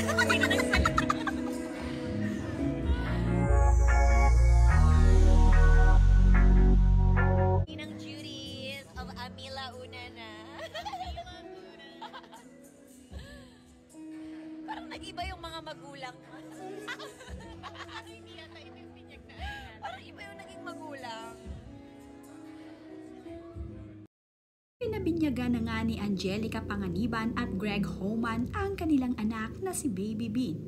Hindi na nagsalita. Ninang Judies of Amila Unana. Parang nag-iba yung mga magulang. Hindi yata ito yung pinyag na. Parang iba yung naging magulang. Pinabinyagan na nga ni Angelica Panganiban at Greg Homan ang kanilang anak na si Baby Bean.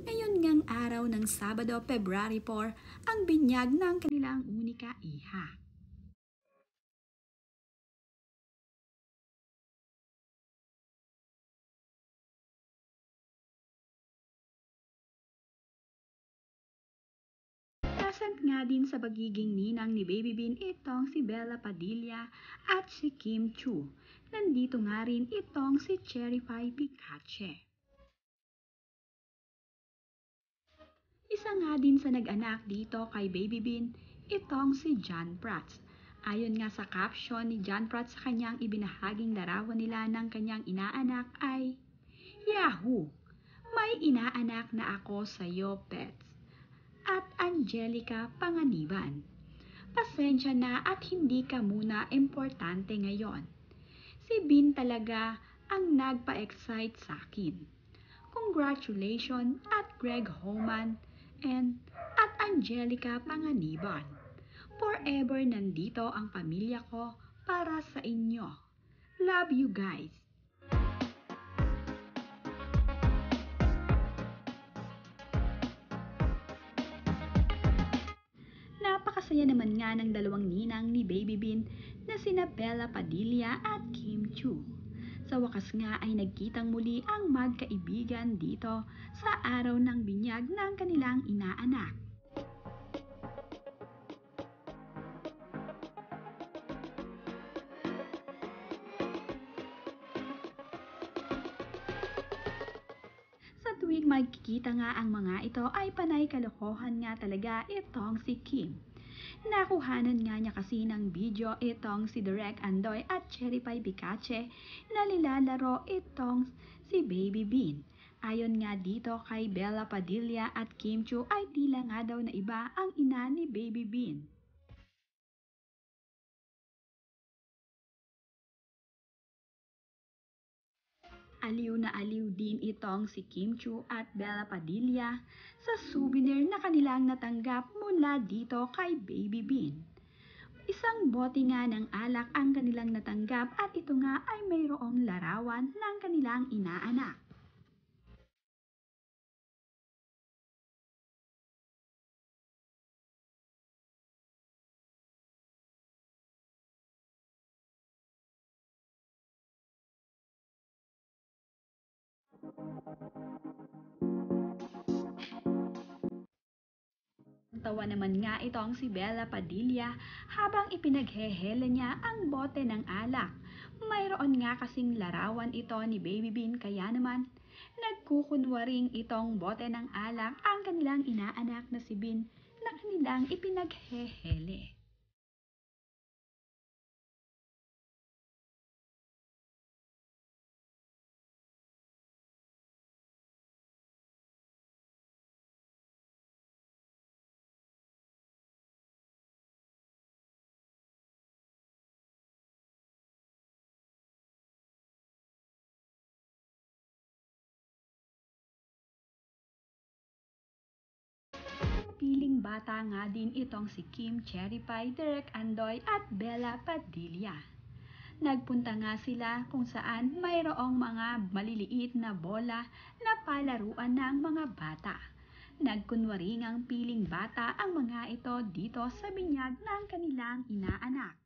Ngayon ngang araw ng Sabado, February 4, ang binyag ng kanilang unika iha. Present nga din sa pagiging ninang ni Baby Bean itong si Bella Padilla at si Kim Chu. Nandito nga rin itong si Cherry Pie Picache. Isa nga din sa nag-anak dito kay Baby Bean, itong si John Prats. Ayon nga sa caption ni John Prats sa kanyang ibinahaging larawan nila ng kanyang inaanak ay, Yahoo! May inaanak na ako sa'yo, Pets. At Angelica Panganiban. Pasensya na at hindi ka muna importante ngayon. Si Bean talaga ang nagpa-excite sa akin. Congratulations at Greg Homan and at Angelica Panganiban. Forever nandito ang pamilya ko para sa inyo. Love you guys! Napakasaya naman nga ng dalawang ninang ni Baby Bean na sina Bella Padilla at Kim Chu. Sa wakas nga ay nagkitang muli ang magkaibigan dito sa araw ng binyag ng kanilang inaanak. Sa tuwing magkikita nga ang mga ito ay panay kalokohan nga talaga itong si Kim. Nakuhanan nga niya kasi ng video itong si Direk Andoy at Cherry Pie Picache na nilalaro itong si Baby Bean. Ayon nga dito kay Bella Padilla at Kim Chu ay tila nga daw na iba ang ina ni Baby Bean. Aliw na aliw din itong si Kim Chu at Bella Padilla sa souvenir na kanilang natanggap mula dito kay Baby Bean. Isang bote nga ng alak ang kanilang natanggap at ito nga ay mayroong larawan ng kanilang inaanak. Tawa naman nga itong si Bella Padilla habang ipinaghehela niya ang bote ng alak. Mayroon nga kasing larawan ito ni Baby Bean kaya naman nagkukunwaring itong bote ng alak ang kanilang inaanak na si Bean na kanilang ipinaghehele. Piling bata nga din itong si Kim, Cherry Pie, Direk Andoy at Bella Padilla. Nagpunta nga sila kung saan mayroong mga maliliit na bola na palaruan ng mga bata. Nagkunwari ngang piling bata ang mga ito dito sa binyag ng kanilang inaanak.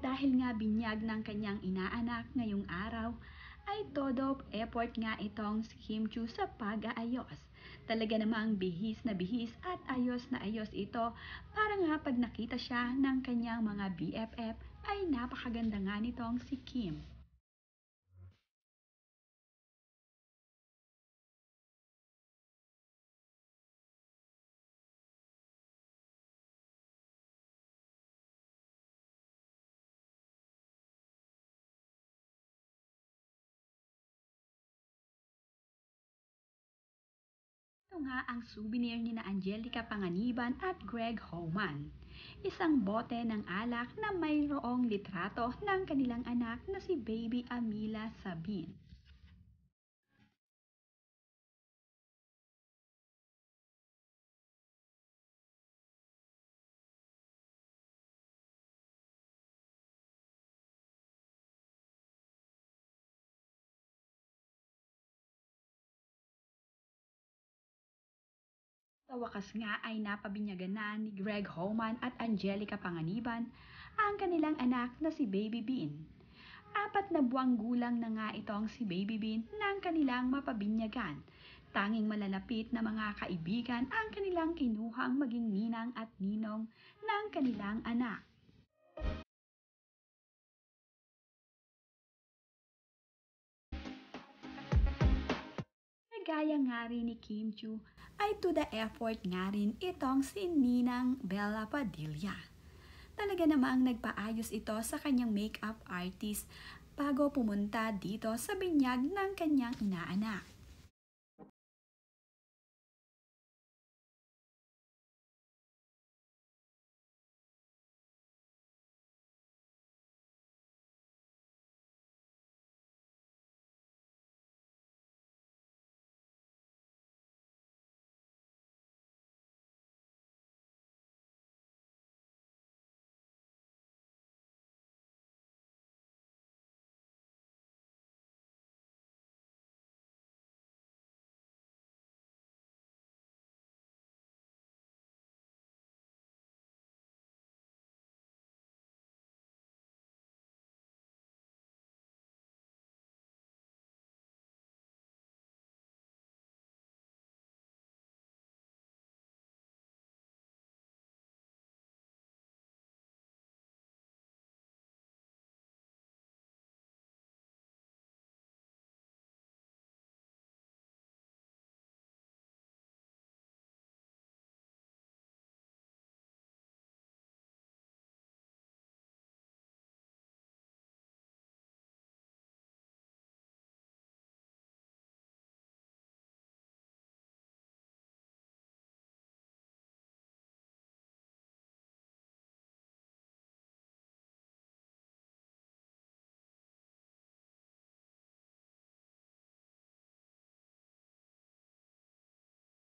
Dahil nga binyag ng kanyang inaanak ngayong araw, ay todo effort nga itong si Kim Chu sa pag-aayos. Talaga namang bihis at ayos na ayos ito para nga pag nakita siya ng kanyang mga BFF ay napakaganda nga nitong si Kim. Ito nga ang souvenir ni na Angelica Panganiban at Greg Homan. Isang bote ng alak na mayroong litrato ng kanilang anak na si Baby Amila Sabin. Sa wakas nga ay napabinyagan na ni Greg Homan at Angelica Panganiban ang kanilang anak na si Baby Bean. 4 na buwang gulang na nga itong si Baby Bean ng kanilang mapabinyagan. Tanging malalapit na mga kaibigan ang kanilang kinuhang maging ninang at ninong ng kanilang anak. Kagaya nga rin ni Kim Chu, ay to the effort nga rin itong si Ninang Bella Padilla. Talaga namang nagpaayos ito sa kanyang makeup artist bago pumunta dito sa binyag ng kanyang inaanak.